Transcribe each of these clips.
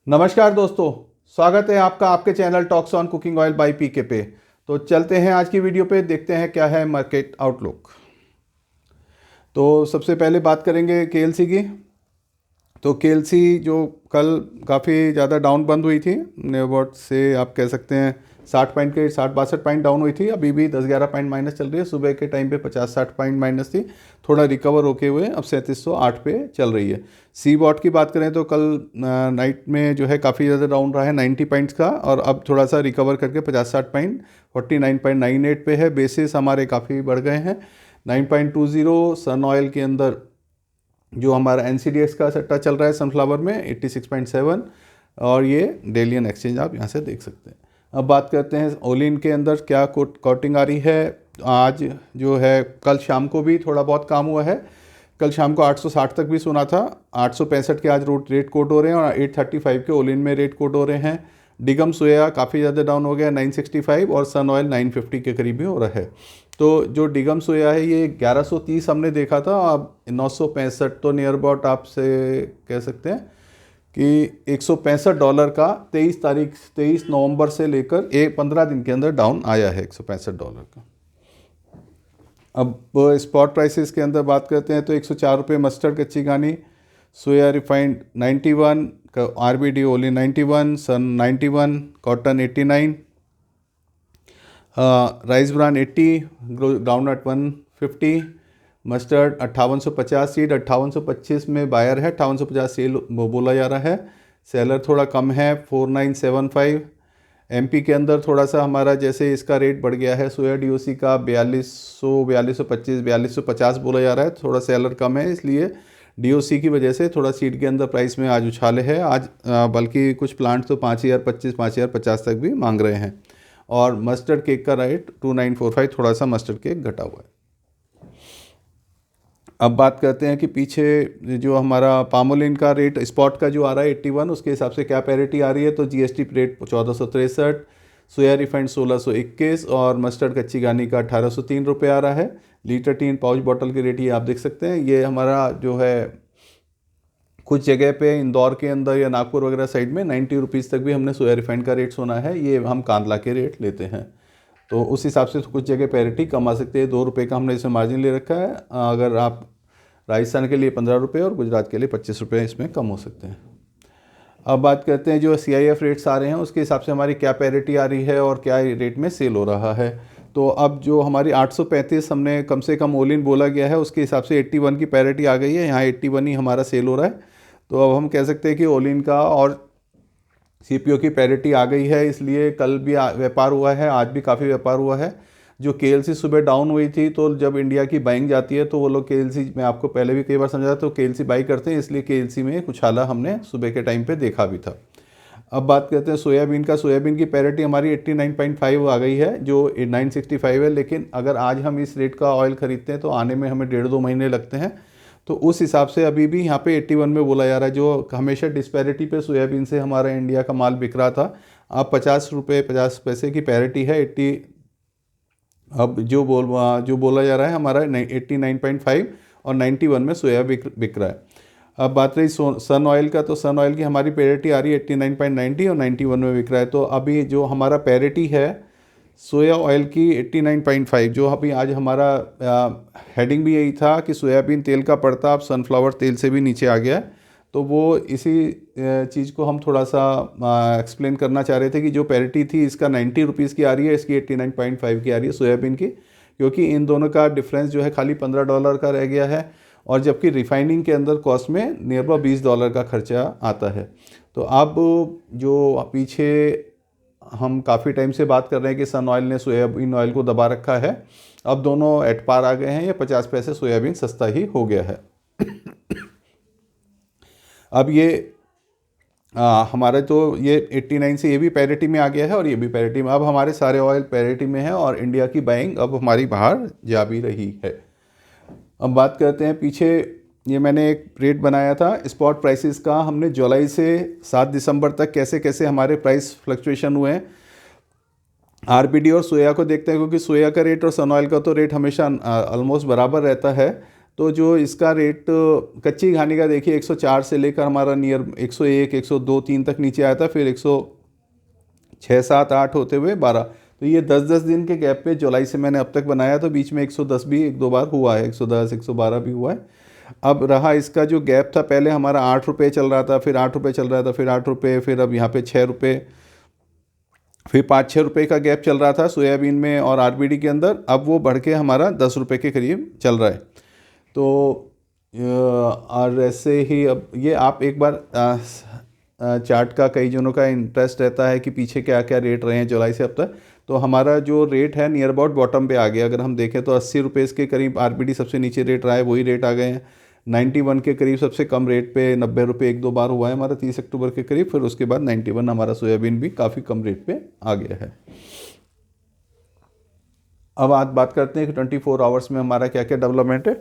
नमस्कार दोस्तों, स्वागत है आपका आपके channel talks on cooking oil by PK पे। तो चलते हैं आज की वीडियो पे, देखते हैं क्या है मार्केट आउटलुक। तो सबसे पहले बात करेंगे केएलसी की। तो केएलसी जो कल काफ़ी ज़्यादा डाउन बंद हुई थी, नेबॉट से आप कह सकते हैं 60 पॉइंट के 60-62 पॉइंट डाउन हुई थी। अभी भी 10-11 पॉइंट माइनस चल रही है। सुबह के टाइम पे 50-60 पॉइंट माइनस थी, थोड़ा रिकवर होके हुए अब 3708 पे चल रही है। सी बॉट की बात करें तो कल नाइट में जो है काफ़ी ज़्यादा डाउन रहा है 90 पॉइंट्स का, और अब थोड़ा सा रिकवर करके 50-60 पॉइंट 49.98 पे है। बेसिस हमारे काफ़ी बढ़ गए हैं। 9.20 सन ऑयल के अंदर जो हमारा NCDX का सट्टा चल रहा है सनफ्लावर में 86.7, और ये डेलियन एक्सचेंज आप यहाँ से देख सकते हैं। अब बात करते हैं ओलिन के अंदर क्या कोटिंग आ रही है। आज जो है कल शाम को भी थोड़ा बहुत काम हुआ है। कल शाम को 860 तक भी सुना था, 865 के आज रेट कोट हो रहे हैं और 835 के ओलिन में रेट कोट हो रहे हैं। डिगम सोया काफ़ी ज़्यादा डाउन हो गया 965, और सन ऑयल 950 के करीब भी हो रहा है। तो जो डिगम सोया है ये 1130 हमने देखा था, अब 965, तो नियर अबाउट आपसे कह सकते हैं कि $165 का 23 नवंबर से लेकर 15 दिन के अंदर डाउन आया है $165 का। अब स्पॉट प्राइसेस के अंदर बात करते हैं तो 104 रुपये मस्टर्ड कच्ची घानी, सोया रिफाइंड 91 का, RBD ओलिन 91, सन 91, cotton 89, rice bran 80, groundnut 150, mustard 5850, seed 5825 में बायर है, 5850 सेल बोला जा रहा है। सेलर थोड़ा कम है 4975। MP के अंदर थोड़ा सा हमारा जैसे इसका रेट बढ़ गया है, सोया DOC का 4200, 4225, 4250 बोला जा रहा है। थोड़ा सेलर कम है, इसलिए DOC की वजह से थोड़ा सीड के अंदर प्राइस में आज उछाले है। आज बल्कि कुछ प्लांट्स तो 5025, 5050 तक भी मांग रहे हैं। और मस्टर्ड केक का रेट 2945, थोड़ा सा मस्टर्ड केक घटा हुआ है। अब बात करते हैं कि पीछे जो हमारा पामोलिन का रेट स्पॉट का जो आ रहा है 81, उसके हिसाब से क्या पैरिटी आ रही है। तो GST रेट 1463, सोया रिफाइंड 1621, और मस्टर्ड कच्ची घानी का 1803 रुपये आ रहा है। लीटर टीन पाउच बॉटल की रेट ये आप देख सकते हैं। ये हमारा जो है कुछ जगह पे इंदौर के अंदर या नागपुर वगैरह साइड में 90 रुपीज़ तक भी हमने सोया रिफाइंड का रेट सुना है। ये हम कांदला के रेट लेते हैं, तो उस हिसाब से कुछ जगह पैरिटी कम आ सकती है। 2 रुपये का हमने इसमें मार्जिन ले रखा है। अगर आप राजस्थान के लिए 15 रुपये और गुजरात के लिए 25 रुपये इसमें कम हो सकते हैं। अब बात करते हैं जो CIF रेट्स आ रहे हैं उसके हिसाब से हमारी क्या पैरिटी आ रही है और क्या रेट में सेल हो रहा है। तो अब जो हमारी 835 हमने कम से कम ओलिन बोला गया है, उसके हिसाब से 81 की पैरिटी आ गई है। यहाँ 81 ही हमारा सेल हो रहा है। तो अब हम कह सकते हैं कि ओलिन का और CPO की पैरिटी आ गई है, इसलिए कल भी व्यापार हुआ है, आज भी काफ़ी व्यापार हुआ है। जो KLC सुबह डाउन हुई थी, तो जब इंडिया की बाइंग जाती है तो वो लोग KLC, मैं आपको पहले भी कई बार समझाया, तो KLC बाई करते हैं, इसलिए KLC में कुछ हाला हमने सुबह के टाइम पे देखा भी था। अब बात करते हैं सोयाबीन का। सोयाबीन की पैरिटी हमारी 89.5 आ गई है, जो 965 है। लेकिन अगर आज हम इस रेट का ऑयल ख़रीदते हैं तो आने में हमें 1.5-2 महीने लगते हैं। तो उस हिसाब से अभी भी यहाँ पे 81 में बोला जा रहा है। जो हमेशा डिस्पैरिटी पे सोयाबीन से हमारा इंडिया का माल बिक रहा था, अब 50 रुपये 50 पैसे की पैरिटी है 80। अब जो बोला जा रहा है हमारा 89.5 और 91 में सोया बिक रहा है। अब बात रही सन ऑयल का, तो सन ऑयल की हमारी पैरिटी आ रही है 89.90 और 91 में बिक रहा है। तो अभी जो हमारा पैरिटी है सोया ऑयल की 89.5, जो अभी आज हमारा हेडिंग भी यही था कि सोयाबीन तेल का पड़ता अब सनफ्लावर तेल से भी नीचे आ गया है। तो वो इसी चीज़ को हम थोड़ा सा एक्सप्लेन करना चाह रहे थे कि जो पैरिटी थी इसका 90 रुपीज़ की आ रही है, इसकी 89.5 की आ रही है सोयाबीन की, क्योंकि इन दोनों का डिफरेंस जो है खाली $15 का रह गया है। और जबकि रिफाइनिंग के अंदर कॉस्ट में नियर अबाउट $20 का खर्चा आता है। तो अब जो पीछे हम काफ़ी टाइम से बात कर रहे हैं कि सन ऑयल ने सोयाबीन ऑयल को दबा रखा है, अब दोनों एट पार आ गए हैं, या 50 पैसे सोयाबीन सस्ता ही हो गया है। अब ये हमारे तो ये 89 से ये भी पैरिटी में आ गया है और ये भी पैरिटी में। अब हमारे सारे ऑयल पैरिटी में है और इंडिया की बाइंग अब हमारी बाहर जा भी रही है। अब बात करते हैं पीछे, ये मैंने एक रेट बनाया था स्पॉट प्राइसेस का। हमने जुलाई से 7 दिसंबर तक कैसे कैसे हमारे प्राइस फ्लक्चुएशन हुए हैं। RBD और सोया को देखते हैं, क्योंकि सोया का रेट और सन ऑयल का तो रेट हमेशा ऑलमोस्ट बराबर रहता है। तो जो इसका रेट कच्ची घानी का देखिए 104 से लेकर हमारा नियर 101, 102, 3 तक नीचे आया था, फिर 106, 7, 8 होते हुए 12। तो ये 10-10 दिन के गैप पे जुलाई से मैंने अब तक बनाया, तो बीच में 110 भी एक दो बार हुआ है, 110, 112 भी हुआ है। अब रहा इसका जो गैप था, पहले हमारा 8 रुपये चल रहा था, फिर 8 रुपये चल रहा था, फिर 8 रुपये, फिर अब यहाँ पे 6 रुपये, फिर 5-6 रुपये का गैप चल रहा था सोयाबीन में और आरबीडी के अंदर। अब वो बढ़ के हमारा 10 रुपये के करीब चल रहा है। तो और ऐसे ही अब ये आप एक बार चार्ट का कई जनों का इंटरेस्ट रहता है कि पीछे क्या क्या रेट रहे हैं जुलाई से अब तक। तो हमारा जो रेट है नियर अबाउट बॉटम पे आ गया। अगर हम देखें तो 80 रुपये के करीब आरबीडी सबसे नीचे रेट रहा है, वही रेट आ गए हैं। 91 के करीब सबसे कम रेट पे 90 रुपये एक दो बार हुआ है हमारा 30 अक्टूबर के करीब। फिर उसके बाद 91 हमारा सोयाबीन भी काफ़ी कम रेट पे आ गया है। अब आज बात करते हैं कि 24 आवर्स में हमारा क्या क्या डेवलपमेंट है।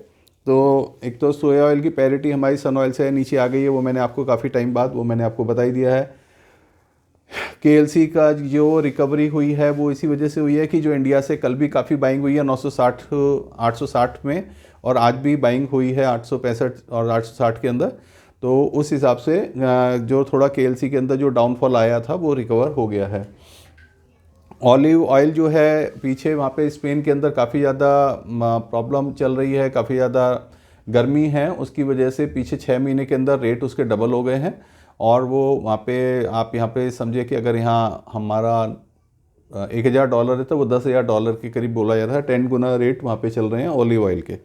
तो एक तो सोया ऑयल की पैरिटी हमारी सन ऑयल से नीचे आ गई है, वो मैंने आपको काफ़ी टाइम बाद वो मैंने आपको बता ही दिया है। केएलसी का जो रिकवरी हुई है वो इसी वजह से हुई है कि जो इंडिया से कल भी काफ़ी बाइंग हुई है 960 860 में, और आज भी बाइंग हुई है 865 और 860 के अंदर। तो उस हिसाब से जो थोड़ा केएलसी के अंदर जो डाउनफॉल आया था वो रिकवर हो गया है। ऑलिव ऑयल जो है पीछे वहाँ पे स्पेन के अंदर काफ़ी ज़्यादा प्रॉब्लम चल रही है, काफ़ी ज़्यादा गर्मी है, उसकी वजह से पीछे 6 महीने के अंदर रेट उसके डबल हो गए हैं। और वो वहाँ पे आप यहाँ पे समझिए कि अगर यहाँ हमारा $1000 है तो वो $10,000 के करीब बोला जा रहा है। 10 गुना रेट वहाँ पे चल रहे हैं ऑलिव ऑयल के,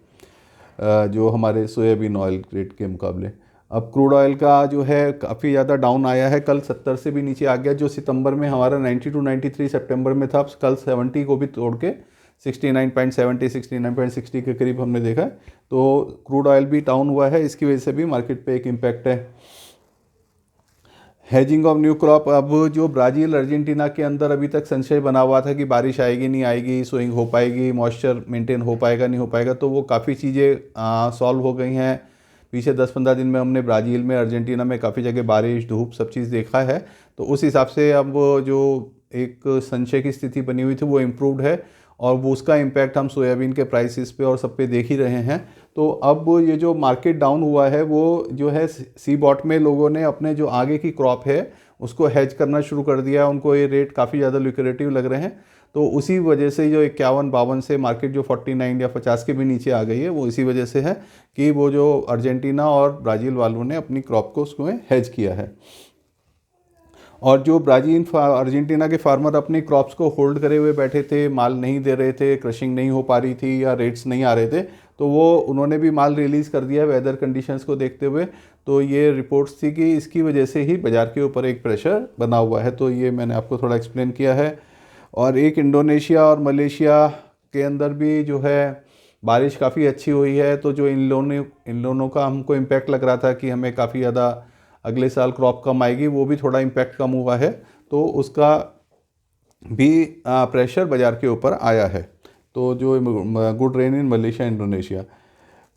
जो हमारे सोयाबीन ऑयल रेट के मुकाबले। अब क्रूड ऑयल का जो है काफ़ी ज़्यादा डाउन आया है, कल 70 से भी नीचे आ गया। जो सितंबर में हमारा 92 93 सितंबर में था, कल 70 को भी तोड़ के 69.70 69.60 के करीब हमने देखा। तो क्रूड ऑयल भी डाउन हुआ है, इसकी वजह से भी मार्केट पे एक इम्पैक्ट है। हेजिंग ऑफ न्यू क्रॉप, अब जो ब्राज़ील अर्जेंटीना के अंदर अभी तक संशय बना हुआ था कि बारिश आएगी नहीं आएगी, सोइंग हो पाएगी, मॉइस्चर मेंटेन हो पाएगा नहीं हो पाएगा, तो वो काफ़ी चीज़ें सॉल्व हो गई हैं। पीछे 10-15 दिन में हमने ब्राज़ील में अर्जेंटीना में काफ़ी जगह बारिश धूप सब चीज़ देखा है। तो उस हिसाब से अब जो एक संशय की स्थिति बनी हुई थी वो इम्प्रूव्ड है, और वो उसका इम्पैक्ट हम सोयाबीन के प्राइसेस पे और सब पे देख ही रहे हैं। तो अब ये जो मार्केट डाउन हुआ है वो जो है सी बॉट में लोगों ने अपने जो आगे की क्रॉप है उसको हेज करना शुरू कर दिया, उनको ये रेट काफ़ी ज़्यादा ल्यूक्रेटिव लग रहे हैं। तो उसी वजह से जो 51-52 से मार्केट जो 49 या 50 के भी नीचे आ गई है, वो इसी वजह से है कि वो जो अर्जेंटीना और ब्राज़ील वालों ने अपनी क्रॉप को उसको हेज किया है। और जो ब्राज़ील अर्जेंटीना के फार्मर अपनी क्रॉप्स को होल्ड करे हुए बैठे थे, माल नहीं दे रहे थे, क्रशिंग नहीं हो पा रही थी या रेट्स नहीं आ रहे थे, तो वो उन्होंने भी माल रिलीज़ कर दिया वेदर कंडीशंस को देखते हुए। तो ये रिपोर्ट्स थी कि इसकी वजह से ही बाज़ार के ऊपर एक प्रेशर बना हुआ है। तो ये मैंने आपको थोड़ा एक्सप्लेन किया है। और एक इंडोनेशिया और मलेशिया के अंदर भी जो है बारिश काफ़ी अच्छी हुई है। तो जो इन लोगों का हमको इम्पैक्ट लग रहा था कि हमें काफ़ी ज़्यादा अगले साल क्रॉप कम आएगी, वो भी थोड़ा इम्पैक्ट कम हुआ है। तो उसका भी प्रेशर बाज़ार के ऊपर आया है। तो जो good rain in Malaysia Indonesia,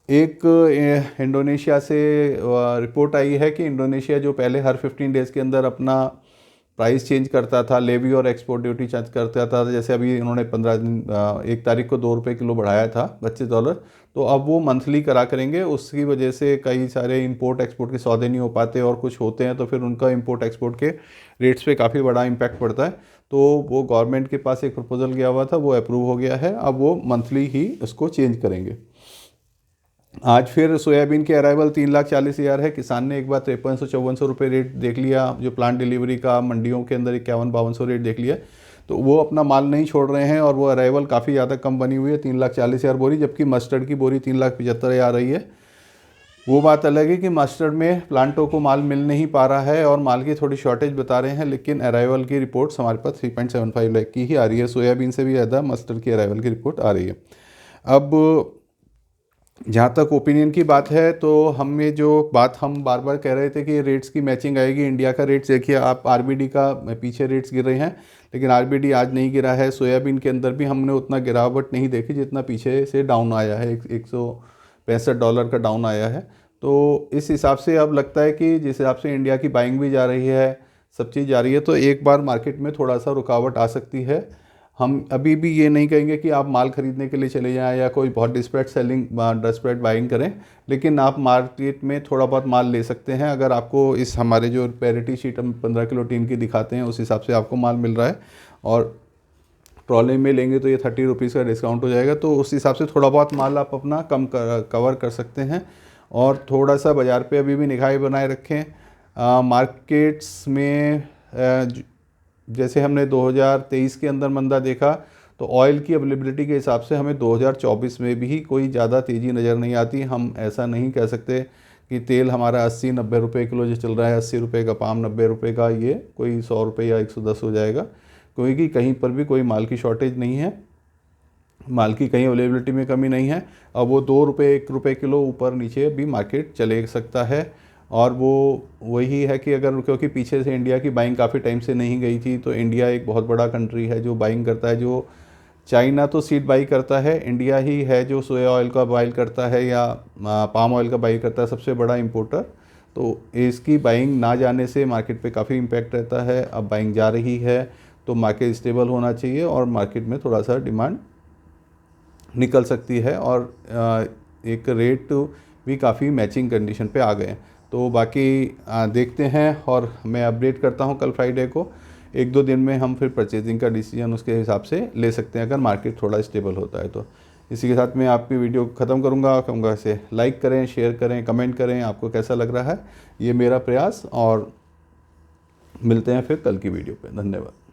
एक इंडोनेशिया से रिपोर्ट आई है कि इंडोनेशिया जो पहले हर 15 डेज़ के अंदर अपना प्राइस चेंज करता था, लेवी और एक्सपोर्ट ड्यूटी चेंज करता था, जैसे अभी इन्होंने 15 दिन 1 तारीख को 2 रुपये किलो बढ़ाया था $25, तो अब वो मंथली करा करेंगे। उसकी वजह से कई सारे इंपोर्ट एक्सपोर्ट के सौदे नहीं हो पाते और कुछ होते हैं तो फिर उनका इंपोर्ट एक्सपोर्ट के रेट्स पे काफ़ी बड़ा इम्पैक्ट पड़ता है। तो वो गवर्नमेंट के पास एक प्रपोजल गया हुआ था, वो अप्रूव हो गया है, अब वो मंथली ही उसको चेंज करेंगे। आज फिर सोयाबीन की अराइवल 3,40,000 है। किसान ने एक बार 5300-5400 रुपये रेट देख लिया, जो प्लांट डिलीवरी का मंडियों के अंदर 51-5200 रेट देख लिया, तो वो अपना माल नहीं छोड़ रहे हैं और वो अराइवल काफ़ी ज़्यादा कम बनी हुई है 3,40,000 बोरी, जबकि मस्टर्ड की बोरी 3,75,000 आ रही है। वो बात अलग है कि मस्टर्ड में प्लांटों को माल मिल नहीं पा रहा है और माल की थोड़ी शॉर्टेज बता रहे हैं, लेकिन अराइवल की रिपोर्ट्स हमारे पास 3.75 लाख की ही आ रही है। सोयाबीन से भी ज़्यादा मस्टर्ड की अराइवल की रिपोर्ट आ रही है। अब जहाँ तक ओपिनियन की बात है, तो हमें जो बात हम बार बार कह रहे थे कि रेट्स की मैचिंग आएगी। इंडिया का रेट्स देखिए आप, आरबीडी का पीछे रेट्स गिर रहे हैं, लेकिन आरबीडी आज नहीं गिरा है। सोयाबीन के अंदर भी हमने उतना गिरावट नहीं देखी जितना पीछे से डाउन आया है, $165 का डाउन आया है। तो इस हिसाब से अब लगता है कि जिस हिसाब से इंडिया की बाइंग भी जा रही है, सब चीज़ जा रही है, तो एक बार मार्केट में थोड़ा सा रुकावट आ सकती है। हम अभी भी ये नहीं कहेंगे कि आप माल खरीदने के लिए चले जाएं या कोई बहुत डिस्परेट बाइंग करें, लेकिन आप मार्केट में थोड़ा बहुत माल ले सकते हैं। अगर आपको इस हमारे जो पैरिटी शीट हम 15 किलो टीन की दिखाते हैं उस हिसाब से आपको माल मिल रहा है, और ट्रॉली में लेंगे तो ये 30 रुपीज़ का डिस्काउंट हो जाएगा, तो उस हिसाब से थोड़ा बहुत माल आप अपना कवर कर सकते हैं। और थोड़ा सा बाज़ार पे अभी भी निगाह बनाए रखें। मार्केट्स में जैसे हमने 2023 के अंदर मंदा देखा, तो ऑयल की अवेलेबिलिटी के हिसाब से हमें 2024 में भी कोई ज़्यादा तेज़ी नज़र नहीं आती। हम ऐसा नहीं कह सकते कि तेल हमारा 80-90 रुपये किलो जो चल रहा है, 80 रुपये का पाम, 90 रुपये का, ये कोई 100 रुपये या 110 हो जाएगा, क्योंकि कहीं पर भी कोई माल की शॉर्टेज नहीं है, माल की कहीं अवेलेबिलिटी में कमी नहीं है। अब वो 2 रुपये 1 रुपये किलो ऊपर नीचे भी मार्केट चले सकता है। और वो वही है कि अगर, क्योंकि पीछे से इंडिया की बाइंग काफ़ी टाइम से नहीं गई थी, तो इंडिया एक बहुत बड़ा कंट्री है जो बाइंग करता है। जो चाइना तो सीड बाई करता है, इंडिया ही है जो सोया ऑयल का बाई करता है या पाम ऑयल का बाई करता है, सबसे बड़ा इंपोर्टर। तो इसकी बाइंग ना जाने से मार्केट पे काफ़ी इम्पैक्ट रहता है। अब बाइंग जा रही है तो मार्केट स्टेबल होना चाहिए और मार्केट में थोड़ा सा डिमांड निकल सकती है, और एक रेट भी काफ़ी मैचिंग कंडीशन पे आ गए हैं। तो बाकी देखते हैं, और मैं अपडेट करता हूँ कल फ्राइडे को। 1-2 दिन में हम फिर परचेजिंग का डिसीजन उसके हिसाब से ले सकते हैं, अगर मार्केट थोड़ा स्टेबल होता है तो। इसी के साथ मैं आपकी वीडियो ख़त्म करूँगा। कहूँगा इसे लाइक करें, शेयर करें, कमेंट करें, आपको कैसा लग रहा है, ये मेरा प्रयास। और मिलते हैं फिर कल की वीडियो पे। धन्यवाद।